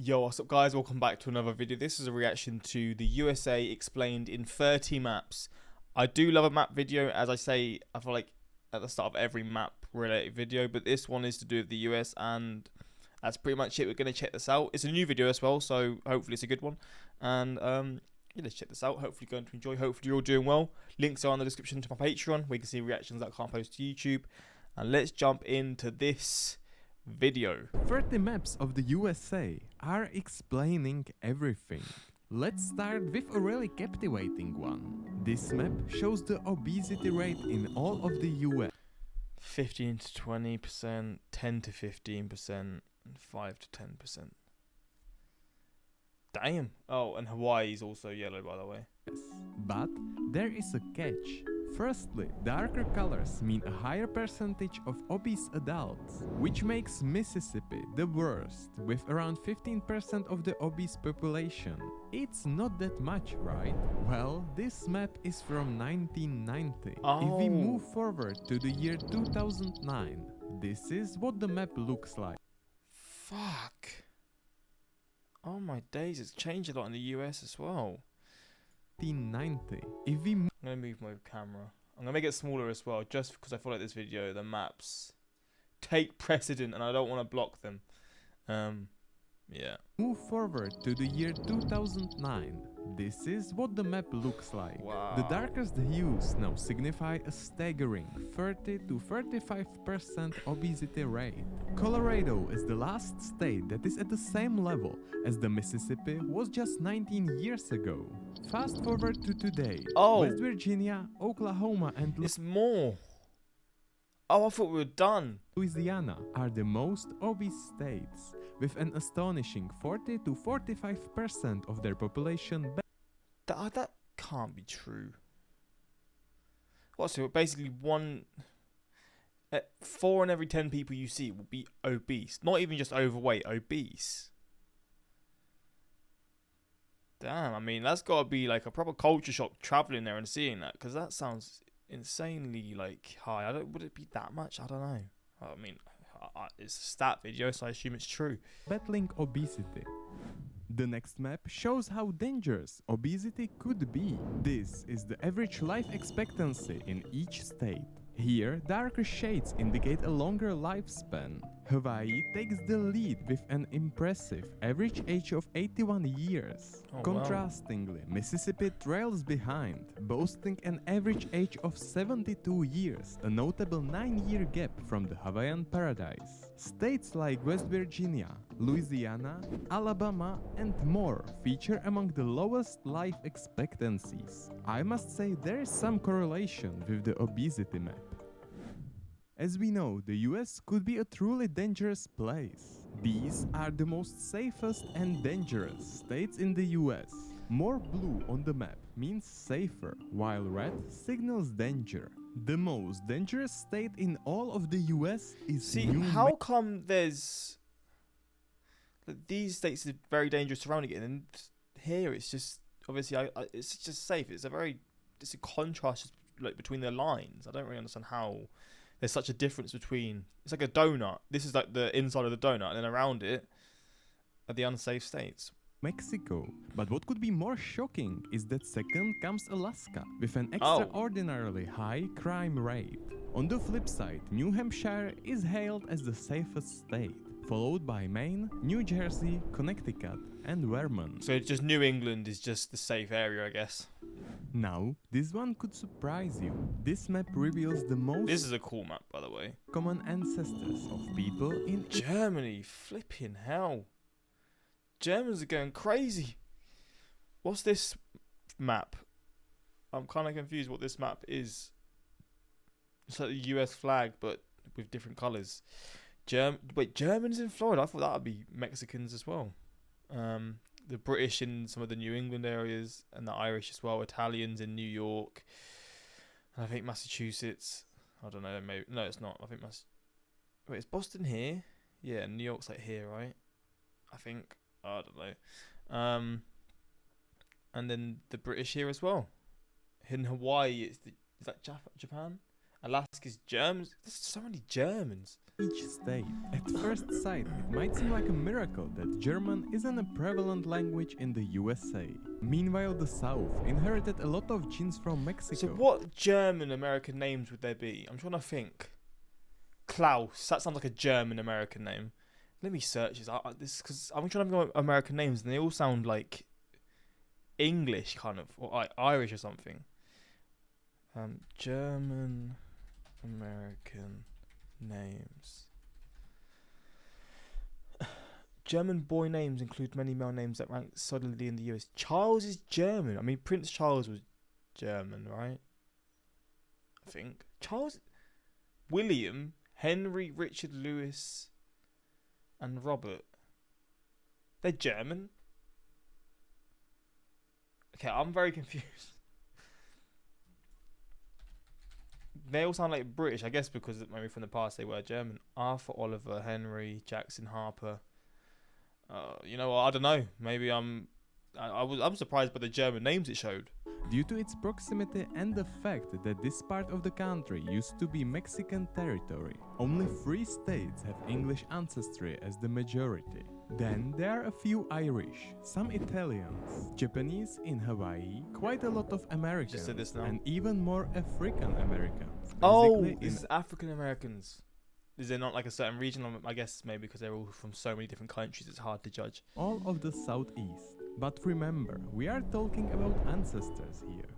Yo, what's up guys, welcome back to another video. This is a reaction to the USA explained in 30 maps. I do love a map video, as I say, I feel like at the start of every map related video, but this one is to do with the US and that's pretty much it. We're going to check this out. It's a new video as well, so hopefully it's a good one. And yeah, let's check this out. Hopefully you're going to enjoy, hopefully you're all doing well. Links are in the description to my Patreon where you can see reactions that I can't post to YouTube. And let's jump into this video. 30 maps of the USA are explaining everything. Let's start with a really captivating one. This map shows the obesity rate in all of the US. 15 to 20%, 10 to 15%, and 5 to 10%. Damn. Oh, and Hawaii is also yellow, by the way. But there is a catch. Firstly, darker colors mean a higher percentage of obese adults, which makes Mississippi the worst, with around 15% of the obese population. It's not that much, right? Well, this map is from 1990. If we move forward to the year 2009, this is what the map looks like. Fuck. Oh my days, it's changed a lot in the US as well. 1990. If we I'm going to move my camera. I'm going to make it smaller as well, just because I feel like this video, the maps take precedent and I don't want to block them. Yeah. move forward to the year 2009, this is what the map looks like. Wow. The darkest hues now signify a staggering 30 to 35% obesity rate. Colorado is the last state that is at the same level as the Mississippi was just 19 years ago. Fast forward to today. West Virginia, Oklahoma and it's more. Oh, I thought we were done. Louisiana are the most obese states, with an astonishing 40 to 45% of their population. That can't be true. What, so basically 4 in every 10 people you see will be obese. Not even just overweight, obese. Damn, I mean, that's got to be like a proper culture shock traveling there and seeing that, because that sounds insanely like high. Would it be that much? I don't know. I mean, it's a stat video, so I assume it's true. Battling obesity. The next map shows how dangerous obesity could be. This is the average life expectancy in each state. Here, darker shades indicate a longer lifespan. Hawaii takes the lead with an impressive average age of 81 years. Contrastingly, Mississippi trails behind, boasting an average age of 72 years, a notable 9-year gap from the Hawaiian paradise. States like West Virginia, Louisiana, Alabama, and more feature among the lowest life expectancies. I must say there is some correlation with the obesity map. As we know, the US could be a truly dangerous place. These are the most safest and dangerous states in the US. More blue on the map means safer, while red signals danger. The most dangerous state in all of the US is how come there's these states are very dangerous surrounding it, and here it's just obviously it's just safe. It's a contrast like between the lines. I don't really understand how there's such a difference between. It's like a donut. This is like the inside of the donut, and then around it are the unsafe states. Mexico. But what could be more shocking is that second comes Alaska, with an extraordinarily high crime rate. On the flip side, New Hampshire is hailed as the safest state, followed by Maine, New Jersey, Connecticut, and Vermont. So just New England is just the safe area, I guess. Now, this one could surprise you. This map reveals the most... This is a cool map, by the way. ...common ancestors of people in... Germany, flipping hell. Germans are going crazy. What's this map? I'm kind of confused what this map is. It's like the US flag, but with different colours. Wait, Germans in Florida? I thought that would be Mexicans as well. The British in some of the New England areas, and the Irish as well. Italians in New York. And I think Massachusetts. I don't know. Maybe no, it's not. I think Wait, is Boston here? Yeah, New York's like here, right? I think. I don't know. And then the British here as well. In Hawaii, is that Japan? Alaska's Germans. There's so many Germans. each state. At first sight, it might seem like a miracle that German isn't a prevalent language in the USA. Meanwhile, the South inherited a lot of genes from Mexico. So what German American names would there be? I'm trying to think. Klaus. That sounds like a German American name. Let me search this because I'm trying to think of American names and they all sound like English kind of or Irish or something. German American names. German boy names include many male names that rank solidly in the US. Charles is German. I mean, Prince Charles was German, right? I think. Charles, William, Henry, Richard, Louis, and Robert. They're German. Okay, I'm very confused. They all sound like British, I guess, because maybe from the past they were German. Arthur, Oliver, Henry, Jackson, Harper. You know what? I don't know. Maybe I'm surprised by the German names it showed. Due to its proximity and the fact that this part of the country used to be Mexican territory, only 3 states have English ancestry as the majority. Then there are a few Irish, some Italians, Japanese in Hawaii, quite a lot of Americans, and even more African Americans. Oh, this is African Americans. Is there not like a certain region? I guess maybe because they're all from so many different countries, it's hard to judge. All of the Southeast. But remember, we are talking about ancestors here.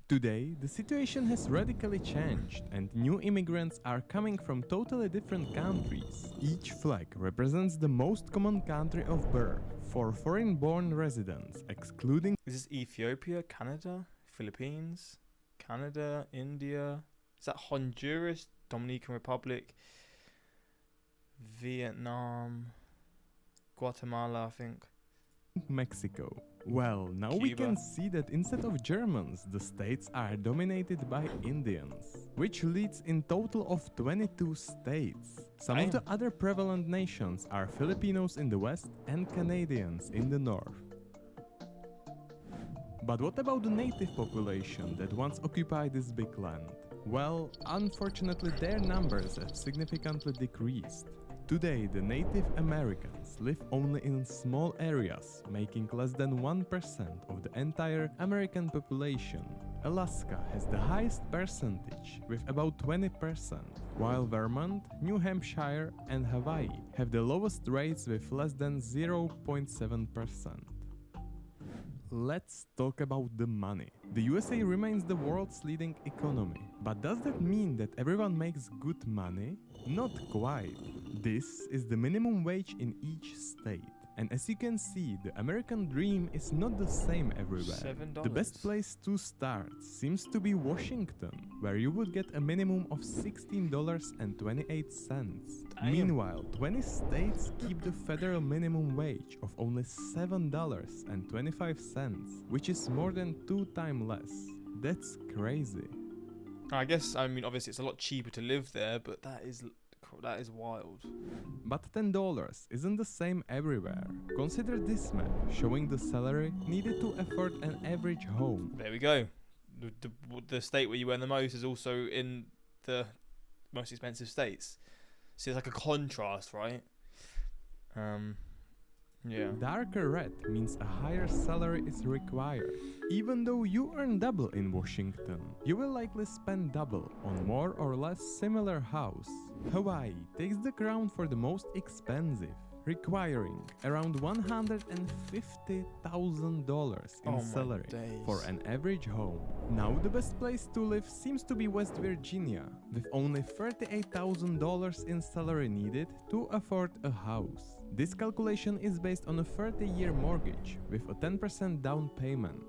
Today, the situation has radically changed and new immigrants are coming from totally different countries. Each flag represents the most common country of birth for foreign-born residents, excluding... Is this Ethiopia, Canada, Philippines, Canada, India? Is that Honduras, Dominican Republic, Vietnam, Guatemala, I think. Mexico. Well, now Cuba. We can see that instead of Germans, the states are dominated by Indians, which leads in total of 22 states. Some of the other prevalent nations are Filipinos in the west and Canadians in the north. But what about the native population that once occupied this big land? Well, unfortunately their numbers have significantly decreased. Today, the Native Americans live only in small areas, making less than 1% of the entire American population. Alaska has the highest percentage, with about 20%, while Vermont, New Hampshire and Hawaii have the lowest rates with less than 0.7%. Let's talk about the money. The USA remains the world's leading economy. But does that mean that everyone makes good money? Not quite. This is the minimum wage in each state. And as you can see, the American dream is not the same everywhere. $7. The best place to start seems to be Washington, where you would get a minimum of $16.28. Meanwhile, 20 states keep the federal minimum wage of only $7.25, which is more than 2 times less. That's crazy. I guess, I mean, obviously it's a lot cheaper to live there, but that is wild. But $10 isn't the same everywhere. Consider this map showing the salary needed to afford an average home. There we go. The state where you earn the most is also in the most expensive states. So it's like a contrast, right? Yeah. Darker red means a higher salary is required. Even though you earn double in Washington, you will likely spend double on more or less similar house. Hawaii takes the crown for the most expensive, requiring around $150,000 in salary for an average home. Now the best place to live seems to be West Virginia, with only $38,000 in salary needed to afford a house. This calculation is based on a 30-year mortgage with a 10% down payment.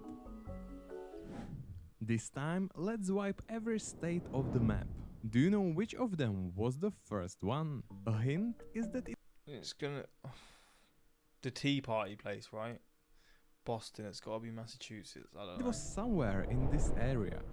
This time, let's wipe every state off the map. Do you know which of them was the first one? A hint is that it's gonna... The Tea Party place, right? Boston, it's gotta be Massachusetts, I don't know. It was somewhere in this area.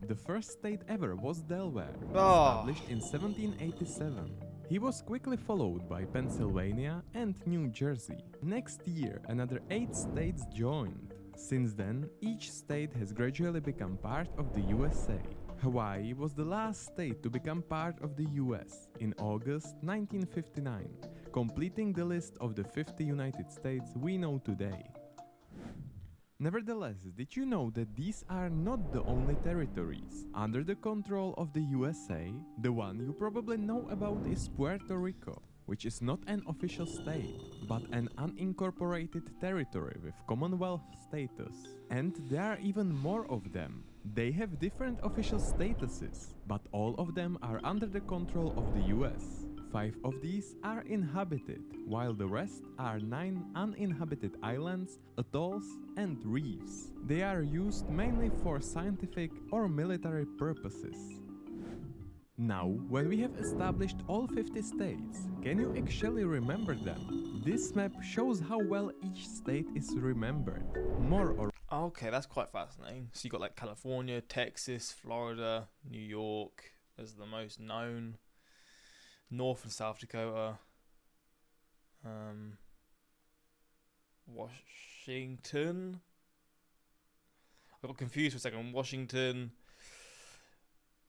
The first state ever was Delaware, established in 1787. He was quickly followed by Pennsylvania and New Jersey. Next year, another 8 states joined. Since then, each state has gradually become part of the USA. Hawaii was the last state to become part of the US in August 1959, completing the list of the 50 United States we know today. Nevertheless, did you know that these are not the only territories under the control of the USA? The one you probably know about is Puerto Rico, which is not an official state, but an unincorporated territory with Commonwealth status. And there are even more of them. They have different official statuses, but all of them are under the control of the US. 5 of these are inhabited, while the rest are 9 uninhabited islands, atolls, and reefs. They are used mainly for scientific or military purposes. Now, when we have established all 50 states, can you actually remember them? This map shows how well each state is remembered, more or Okay, that's quite fascinating. So you got like California, Texas, Florida, New York as the most known. North and South Dakota. Washington. I got confused for a second. Washington.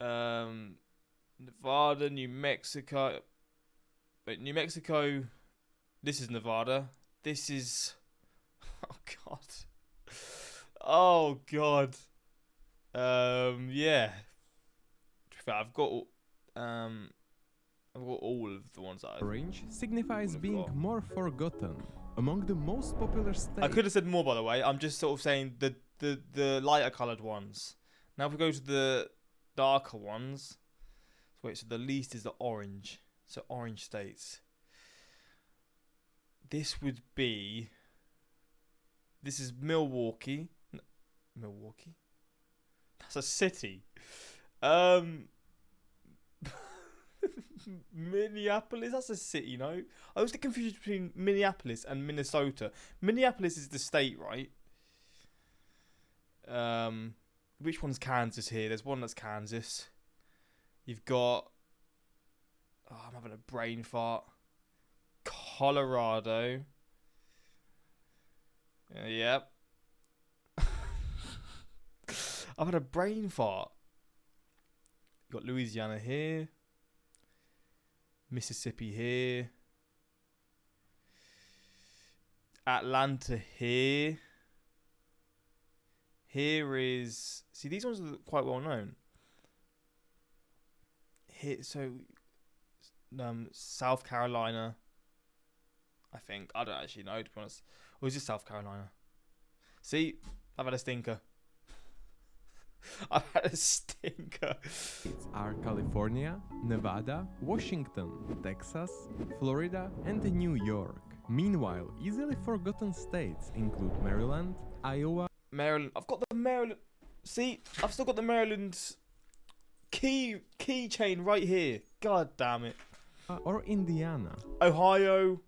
Nevada, New Mexico. Wait, New Mexico. This is Nevada. This is. Oh God. Oh God. Yeah. I've got all of the ones that orange signifies being more forgotten. Among the most popular states. I could have said more, by the way. I'm just sort of saying the lighter coloured ones. Now if we go to the darker ones. Wait, so the least is the orange. So orange states. This would be. This is Milwaukee. No, Milwaukee? That's a city. Minneapolis, that's a city, no? I was confused between Minneapolis and Minnesota. Minneapolis is the state, right? Which one's Kansas here? There's one that's Kansas. You've got... Oh, I'm having a brain fart. Colorado. Yep. I've had a brain fart. You've got Louisiana here. Mississippi here. Atlanta here. Here is... See, these ones are quite well known. Here, so... South Carolina. I think. I don't actually know, to be honest. Or is it South Carolina? See? I've had a stinker. I've had a stinker. States are California, Nevada, Washington, Texas, Florida, and New York. Meanwhile, easily forgotten states include Maryland, Iowa. Maryland. I've got the Maryland. See, I've still got the Maryland keychain right here. God damn it. Or Indiana. Ohio,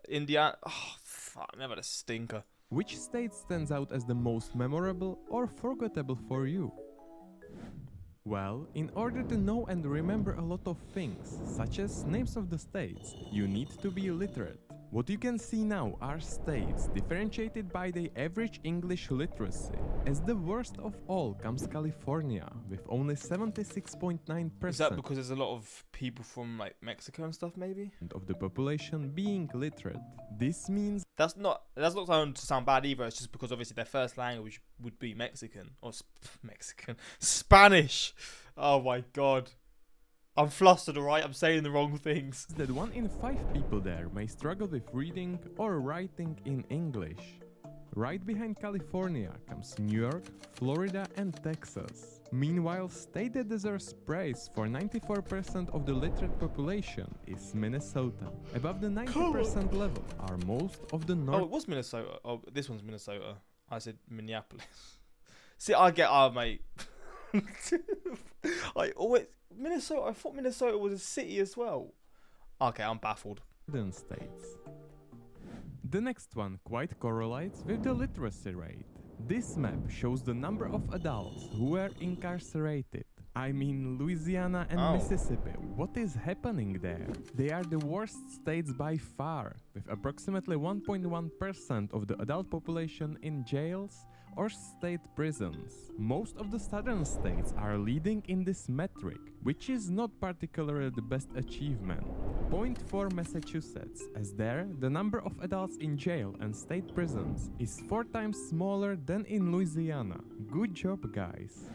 Indiana. Oh, fuck, I've had a stinker. Which state stands out as the most memorable or forgettable for you? Well, in order to know and remember a lot of things, such as names of the states, you need to be literate. What you can see now are states differentiated by their average English literacy. As the worst of all comes California, with only 76.9%. Is that because there's a lot of people from like Mexico and stuff, maybe? Of the population being literate. This means that's not to sound bad either. It's just because obviously their first language would be Mexican or Spanish. Oh my God. I'm flustered, alright? I'm saying the wrong things. That 1 in 5 people there may struggle with reading or writing in English. Right behind California comes New York, Florida, and Texas. Meanwhile, state that deserves praise for 94% of the literate population is Minnesota. Above the 90% level are most of the north. Oh, it was Minnesota. Oh, this one's Minnesota. I said Minneapolis. See, mate. Minnesota. I thought Minnesota was a city as well. Okay, I'm baffled. States. The next one quite correlates with the literacy rate. This map shows the number of adults who were incarcerated. I mean Louisiana and Oh. Mississippi. What is happening there? They are the worst states by far, with approximately 1.1% of the adult population in jails or state prisons. Most of the southern states are leading in this metric, which is not particularly the best achievement. Point for Massachusetts, as there the number of adults in jail and state prisons is 4 times smaller than in Louisiana. Good job, guys.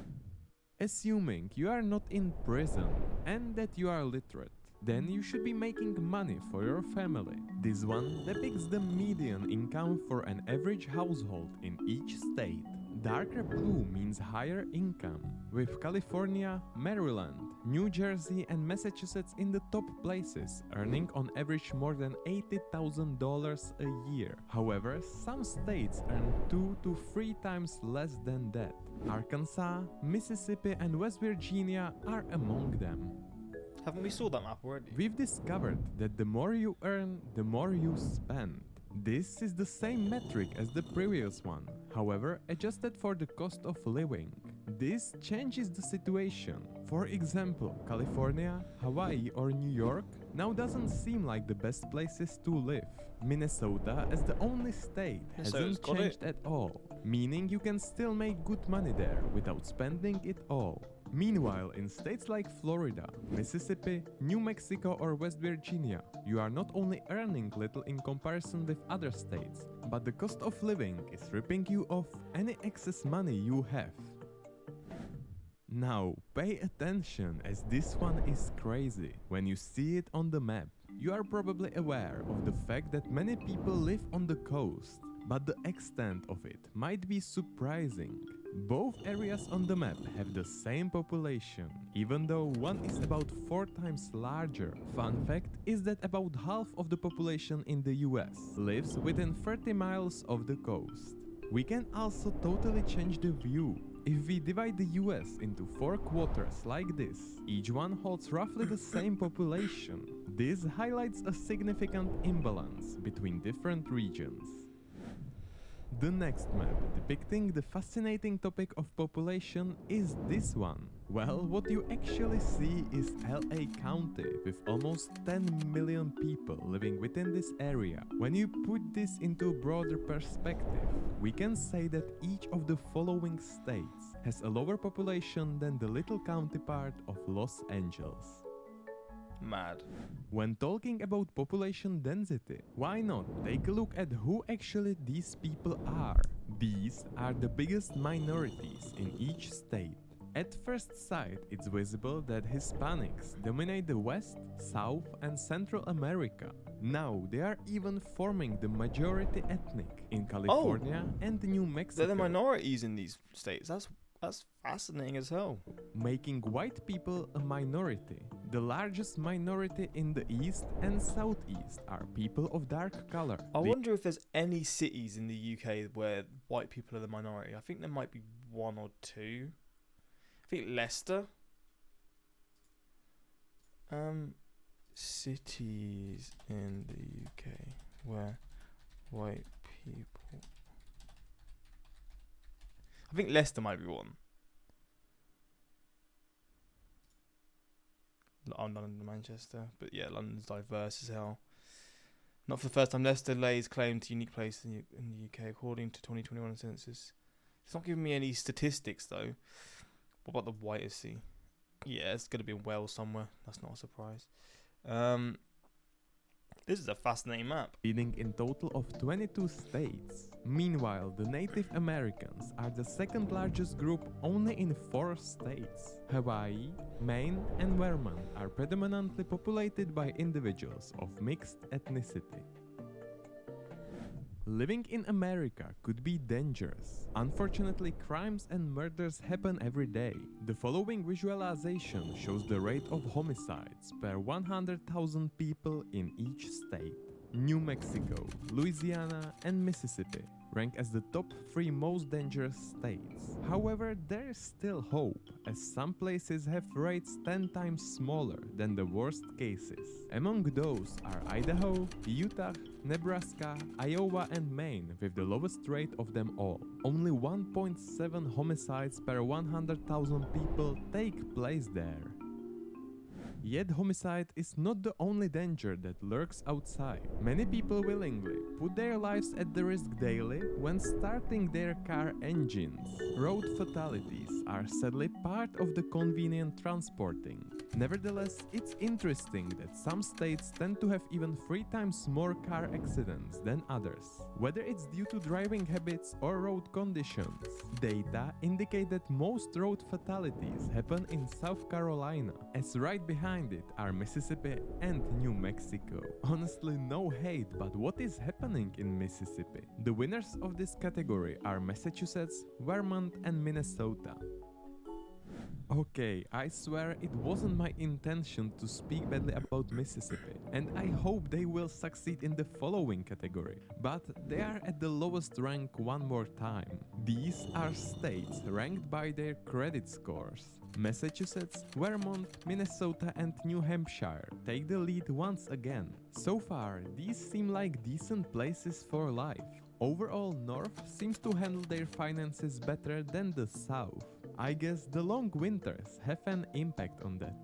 Assuming you are not in prison and that you are literate, then you should be making money for your family. This one depicts the median income for an average household in each state. Darker blue means higher income, with California, Maryland, New Jersey and Massachusetts in the top places, earning on average more than $80,000 a year. However, some states earn 2 to 3 times less than that. Arkansas, Mississippi and West Virginia are among them. Haven't we saw that map already? We've discovered that the more you earn, the more you spend. This is the same metric as the previous one, however adjusted for the cost of living. This changes the situation. For example, California, Hawaii or New York now doesn't seem like the best places to live. Minnesota, as the only state, hasn't changed at all, meaning you can still make good money there without spending it all. Meanwhile, in states like Florida, Mississippi, New Mexico or West Virginia, you are not only earning little in comparison with other states, but the cost of living is ripping you off any excess money you have. Now, pay attention as this one is crazy. When you see it on the map, you are probably aware of the fact that many people live on the coast, but the extent of it might be surprising. Both areas on the map have the same population, even though one is about 4 times larger. Fun fact is that about half of the population in the US lives within 30 miles of the coast. We can also totally change the view. If we divide the US into 4 quarters like this, each one holds roughly the same population. This highlights a significant imbalance between different regions. The next map, depicting the fascinating topic of population, is this one. Well, what you actually see is LA County, with almost 10 million people living within this area. When you put this into a broader perspective, we can say that each of the following states has a lower population than the little counterpart of Los Angeles. Mad. When talking about population density, why not take a look at who actually these people are? These are the biggest minorities in each state. At first sight, it's visible that Hispanics dominate the West, South and Central America. Now they are even forming the majority ethnic in California and New Mexico. They're the minorities in these states. That's fascinating as hell. Making white people a minority. The largest minority in the East and Southeast are people of dark color. I wonder if there's any cities in the UK where white people are the minority. I think there might be 1 or 2. I think Leicester. Cities in the UK where white people. I think Leicester might be one. London and Manchester, but yeah, London's diverse as hell. Not for the first time, Leicester lays claim to unique place in the UK according to 2021 census. It's not giving me any statistics though. What about the whitest sea? Yeah, it's gonna be in Wales somewhere. That's not a surprise. This is a fascinating map. Leading in total of 22 states. Meanwhile, the Native Americans are the second largest group only in 4 states. Hawaii, Maine and Vermont are predominantly populated by individuals of mixed ethnicity. Living in America could be dangerous. Unfortunately, crimes and murders happen every day. The following visualization shows the rate of homicides per 100,000 people in each state. New Mexico, Louisiana and Mississippi rank as the top 3 most dangerous states. However, there is still hope, as some places have rates 10 times smaller than the worst cases. Among those are Idaho, Utah, Nebraska, Iowa and Maine with the lowest rate of them all. Only 1.7 homicides per 100,000 people take place there. Yet homicide is not the only danger that lurks outside. Many people willingly put their lives at the risk daily when starting their car engines. Road fatalities are sadly part of the convenient transporting. Nevertheless, it's interesting that some states tend to have even 3 times more car accidents than others, whether it's due to driving habits or road conditions. Data indicate that most road fatalities happen in South Carolina, as right behind it are Mississippi and New Mexico. Honestly, no hate, but what is happening in Mississippi? The winners of this category are Massachusetts, Vermont and Minnesota. Okay, I swear it wasn't my intention to speak badly about Mississippi, and I hope they will succeed in the following category, but they are at the lowest rank one more time. These are states ranked by their credit scores. Massachusetts, Vermont, Minnesota and New Hampshire take the lead once again. So far, these seem like decent places for life. Overall, North seems to handle their finances better than the South. I guess the long winters have an impact on that.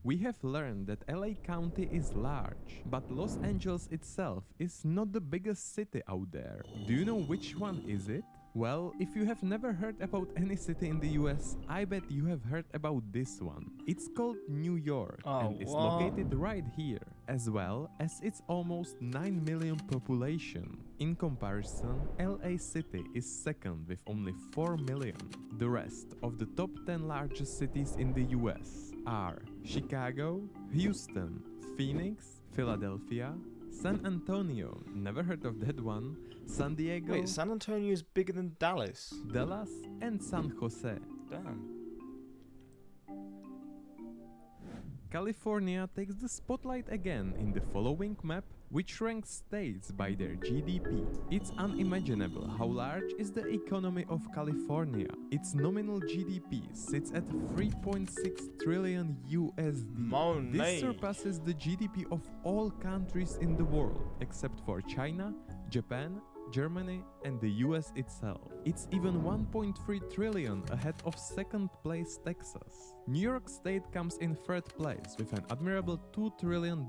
We have learned that LA County is large, but Los Angeles itself is not the biggest city out there. Do you know which one is it? Well, if you have never heard about any city in the US, I bet you have heard about this one. It's called New York and is located right here, as well as its almost 9 million population. In comparison, LA City is second with only 4 million. The rest of the top 10 largest cities in the US are Chicago, Houston, Phoenix, Philadelphia, San Antonio, never heard of that one, San Diego. Wait, San Antonio is bigger than Dallas? Dallas and San Jose. Damn. California takes the spotlight again in the following map, which ranks states by their GDP. It's unimaginable how large is the economy of California. Its nominal GDP sits at 3.6 trillion USD. This surpasses the GDP of all countries in the world, except for China, Japan, Germany and the US itself. It's even 1.3 trillion ahead of second place Texas. New York State comes in third place with an admirable $2 trillion.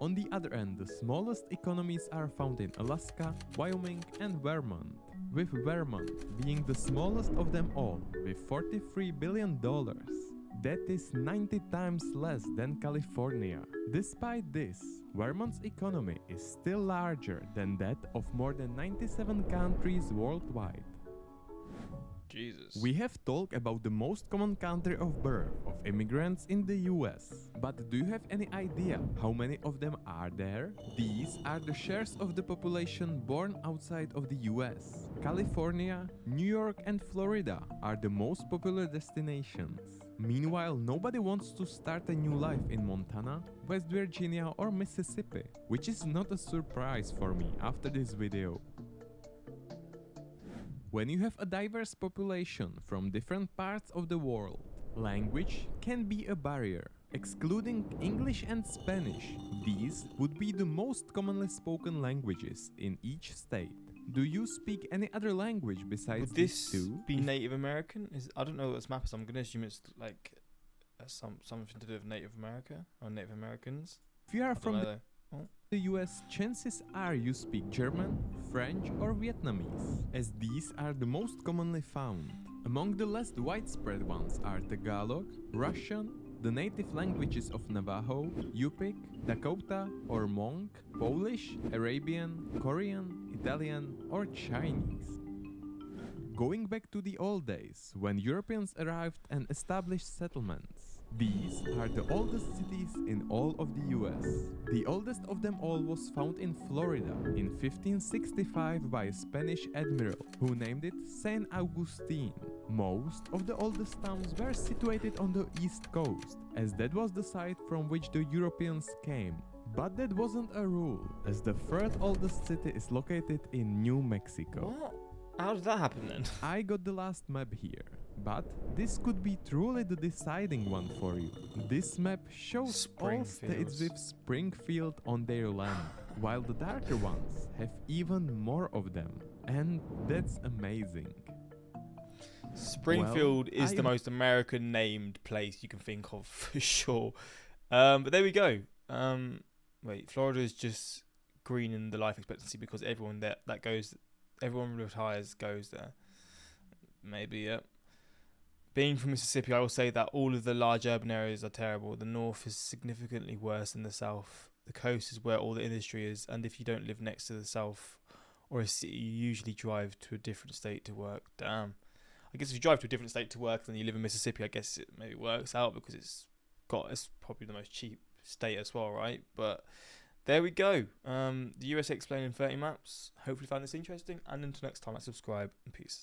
On the other end, the smallest economies are found in Alaska, Wyoming and Vermont, with Vermont being the smallest of them all with $43 billion. That is 90 times less than California. Despite this, Vermont's economy is still larger than that of more than 97 countries worldwide. Jesus. We have talked about the most common country of birth of immigrants in the US. But do you have any idea how many of them are there? These are the shares of the population born outside of the US. California, New York and Florida are the most popular destinations. Meanwhile, nobody wants to start a new life in Montana, West Virginia or Mississippi, which is not a surprise for me after this video. When you have a diverse population from different parts of the world, language can be a barrier. Excluding English and Spanish, these would be the most commonly spoken languages in each state. Do you speak any other language besides these two? Would this be Native American? I don't know what this map is. I'm going to assume it's like something to do with Native America or Native Americans. If you are from the US, chances are you speak German, French or Vietnamese, as these are the most commonly found. Among the less widespread ones are Tagalog, Russian, the native languages of Navajo, Yupik, Dakota or Hmong, Polish, Arabian, Korean, Italian or Chinese. Going back to the old days, when Europeans arrived and established settlements, these are the oldest cities in all of the US. The oldest of them all was found in Florida in 1565 by a Spanish admiral who named it San Agustin. Most of the oldest towns were situated on the east coast, as that was the site from which the Europeans came. But that wasn't a rule, as the third oldest city is located in New Mexico. What? How did that happen then? I got the last map here, but this could be truly the deciding one for you. This map shows all states with Springfield on their land. while the darker ones have even more of them. And that's amazing. Springfield Well, is the most American named place you can think of for sure. But there we go. Wait, Florida is just green in the life expectancy because everyone everyone retires goes there. Maybe, yeah. Being from Mississippi, I will say that all of the large urban areas are terrible. The north is significantly worse than the south. The coast is where all the industry is, and if you don't live next to the south or a city, you usually drive to a different state to work. Damn. I guess if you drive to a different state to work than you live in Mississippi, I guess it maybe works out because it's probably the most cheap state as well, right? But there we go. The USA explained in 30 maps. Hopefully you found this interesting. And until next time, subscribe and peace.